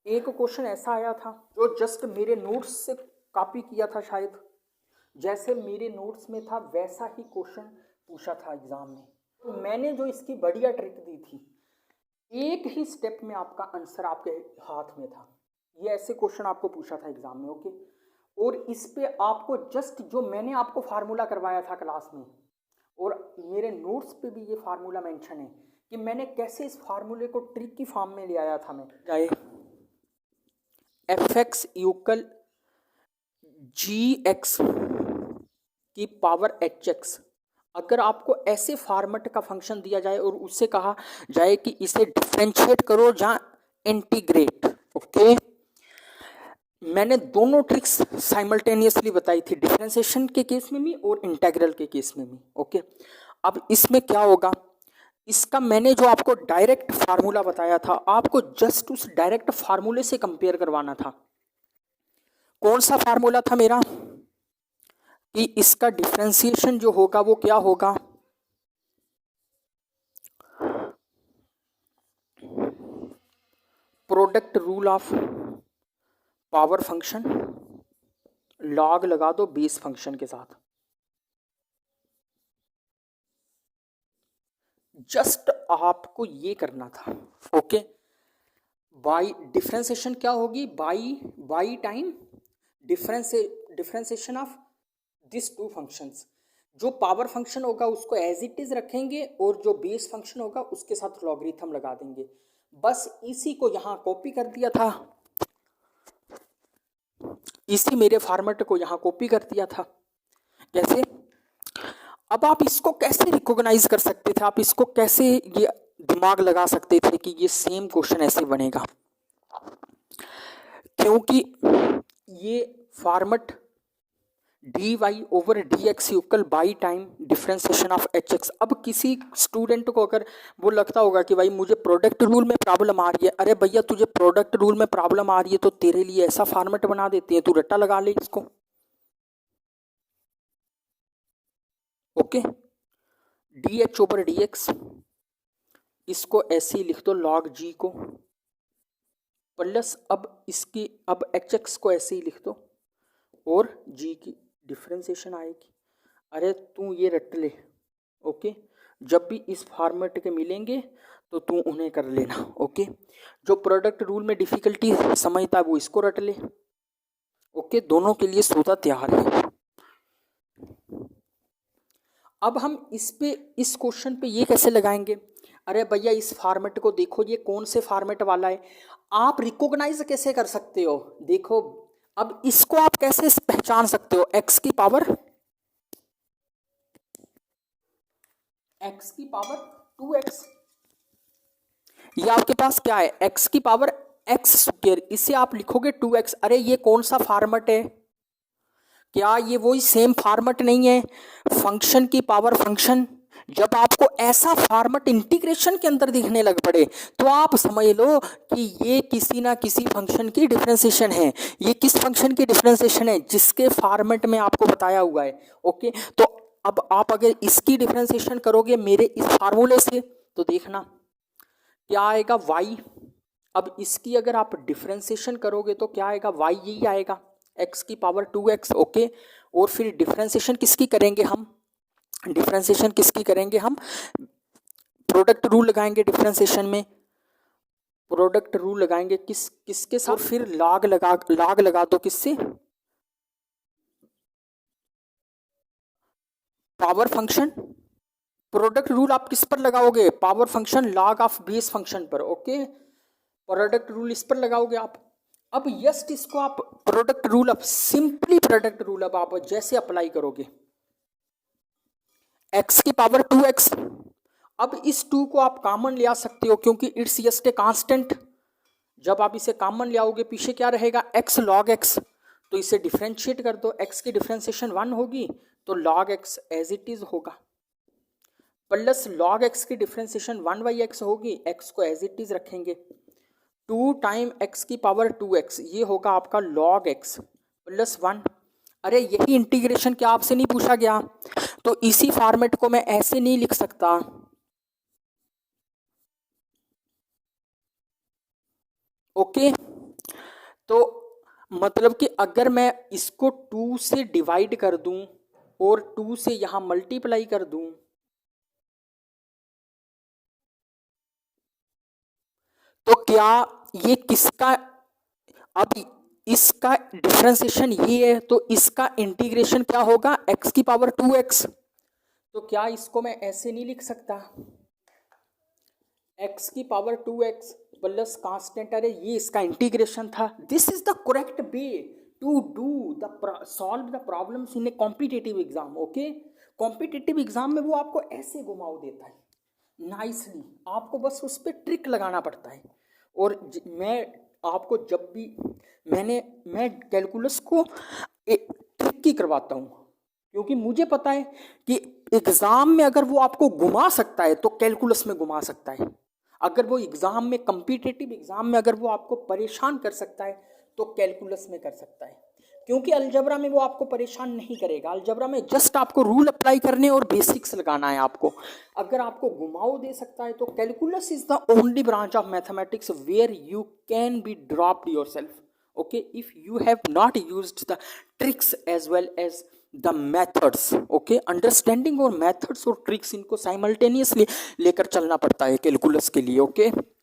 एक क्वेश्चन ऐसा आया था जो जस्ट मेरे नोट्स से कॉपी किया था, शायद जैसे मेरे नोट्स में था वैसा ही क्वेश्चन पूछा था एग्जाम में। तो मैंने जो इसकी बढ़िया ट्रिक दी थी, एक ही स्टेप में आपका आंसर आपके हाथ में था। ये ऐसे क्वेश्चन आपको पूछा था एग्जाम में, ओके। और इस पे आपको जस्ट जो मैंने आपको फार्मूला करवाया था क्लास में, और मेरे नोट्स पे भी ये फार्मूला मेंशन है कि मैंने कैसे इस फार्मूले को ट्रिक की फॉर्म में ले आया था। मैं जाए एफ एक्स इक्वल जी एक्स की पावर एच एक्स, अगर आपको ऐसे फॉर्मेट का फंक्शन दिया जाए और उससे कहा जाए कि इसे डिफरेंशिएट करो या इंटीग्रेट, ओके। मैंने दोनों ट्रिक्स साइमल्टेनियसली बताई थी, डिफरेंशिएशन के केस में भी और इंटीग्रल के केस में भी, ओके। अब इसमें क्या होगा, इसका मैंने जो आपको डायरेक्ट फार्मूला बताया था, आपको जस्ट उस डायरेक्ट फार्मूले से कंपेयर करवाना था। कौन सा फार्मूला था मेरा कि इसका डिफरेंशिएशन जो होगा वो क्या होगा, product rule of power function log लगा दो बेस फंक्शन के साथ। जस्ट आपको ये करना था, ओके। बाई डिफरेंशिएशन क्या होगी, by time differentiation of this two functions. जो पावर फंक्शन होगा उसको एज इट इज रखेंगे और जो बेस फंक्शन होगा उसके साथ लॉगरिथम लगा देंगे। बस इसी को यहां कॉपी कर दिया था, इसी मेरे फॉर्मेट को यहां कॉपी कर दिया था। कैसे, अब आप इसको कैसे रिकॉग्नाइज कर सकते थे, आप इसको कैसे ये दिमाग लगा सकते थे कि ये सेम क्वेश्चन ऐसे बनेगा, क्योंकि ये format d y over d x equal by time differentiation of h x. अब किसी स्टूडेंट को अगर वो लगता होगा कि भाई मुझे प्रोडक्ट रूल में प्रॉब्लम आ रही है, अरे भैया तुझे प्रोडक्ट रूल में प्रॉब्लम आ रही है तो तेरे लिए ऐसा फॉर्मेट बना देते हैं, तू रट्टा लगा ले इसको, okay. D H over d x, इसको ऐसे ही लिख दो लॉग जी को, प्लस अब इसकी अब एच एक्स को ऐसे ही लिख दो और जी की डिफरेंशिएशन आएगी। अरे तू ये रट ले, ओके। जब भी इस फॉर्मेट के मिलेंगे तो तू उन्हें कर लेना, ओके। जो प्रोडक्ट रूल में डिफिकल्टी समझता है वो इसको रट ले, ओके। दोनों के लिए सौदा तैयार है। अब हम इस क्वेश्चन पे ये कैसे लगाएंगे, अरे भैया इस फॉर्मेट को देखो, ये कौन से फॉर्मेट वाला है, आप रिकॉग्नाइज कैसे कर सकते हो, देखो। अब इसको आप कैसे पहचान सकते हो, एक्स की पावर 2x, ये आपके पास क्या है, x की पावर x स्क्वायर, इसे आप लिखोगे 2x। अरे ये कौन सा फॉर्मेट है, क्या ये वही सेम फॉर्मेट नहीं है, फंक्शन की पावर फंक्शन। जब आपको ऐसा फॉर्मेट इंटीग्रेशन के अंदर दिखने लग पड़े तो आप समझ लो कि ये किसी ना किसी फंक्शन की डिफरेंशिएशन है। ये किस फंक्शन की डिफरेंशिएशन है, जिसके फॉर्मेट में आपको बताया हुआ है, ओके। तो अब आप अगर इसकी डिफरेंशिएशन करोगे मेरे इस फार्मूले से तो देखना क्या आएगा, y। अब इसकी अगर आप डिफरेंशिएशन करोगे तो क्या आएगा, y यही आएगा, x की पावर 2x, ओके। और फिर डिफरेंशिएशन किसकी करेंगे हम, डिफरेंशिएशन किसकी करेंगे हम, प्रोडक्ट रूल लगाएंगे डिफरेंशिएशन में, प्रोडक्ट रूल लगाएंगे किसके साथ, और फिर लॉग लगा दो किससे, पावर फंक्शन। प्रोडक्ट रूल आप किस पर लगाओगे, power function log of base function पर, ओके। प्रोडक्ट रूल इस पर लगाओगे आप। अब जस्ट इसको आप प्रोडक्ट रूल, अब सिंपली प्रोडक्ट रूल अब आप जैसे अप्लाई करोगे, x की पावर 2x। अब इस 2 को आप कॉमन ले आ सकते हो क्योंकि इट्स जस्ट ए कांस्टेंट। जब आप इसे कॉमन ले आओगे पीछे क्या रहेगा, x log x, तो इसे डिफरेंशिएट कर दो, x की डिफरेंशिएशन 1 होगी तो log x as it is होगा, प्लस log x की डिफरेंशिएशन 1/x होगी, x को एज इट इज रखेंगे, 2 टाइम x की पावर 2x, ये होगा आपका log x प्लस 1। अरे यही इंटीग्रेशन क्या आपसे नहीं पूछा गया, तो इसी फॉर्मेट को मैं ऐसे नहीं लिख सकता, ओके। तो मतलब कि अगर मैं इसको 2 से डिवाइड कर दूं और 2 से यहां मल्टीप्लाई कर दूं, तो क्या ये किसका, अब इसका डिफरेंशिएशन ये है तो इसका इंटीग्रेशन क्या होगा, x की पावर 2x। तो क्या इसको मैं ऐसे नहीं लिख सकता, x की पावर 2x प्लस कांस्टेंट, अरे ये इसका इंटीग्रेशन था। This is the correct way to do the solve the problems in a competitive exam. Okay, competitive exam में वो आपको ऐसे घुमाव देता है नाइसली, आपको बस उस पर ट्रिक लगाना पड़ता है। और मैं आपको जब भी मैं कैलकुलस को ट्रिक की करवाता हूँ, क्योंकि मुझे पता है कि एग्जाम में अगर वो आपको घुमा सकता है तो कैलकुलस में घुमा सकता है। अगर वो एग्जाम में, कॉम्पिटिटिव एग्जाम में अगर वो आपको परेशान कर सकता है तो कैलकुलस में कर सकता है, क्योंकि अलजबरा में वो आपको परेशान नहीं करेगा। अलजबरा में जस्ट आपको रूल अप्लाई करने और बेसिक्स लगाना है आपको। अगर आपको घुमाव दे सकता है तो calculus is the only branch of mathematics where you can be dropped yourself. okay, if you have not used the tricks as well as the methods, okay, understanding और methods और tricks इनको simultaneously लेकर चलना पड़ता है calculus के लिए। okay,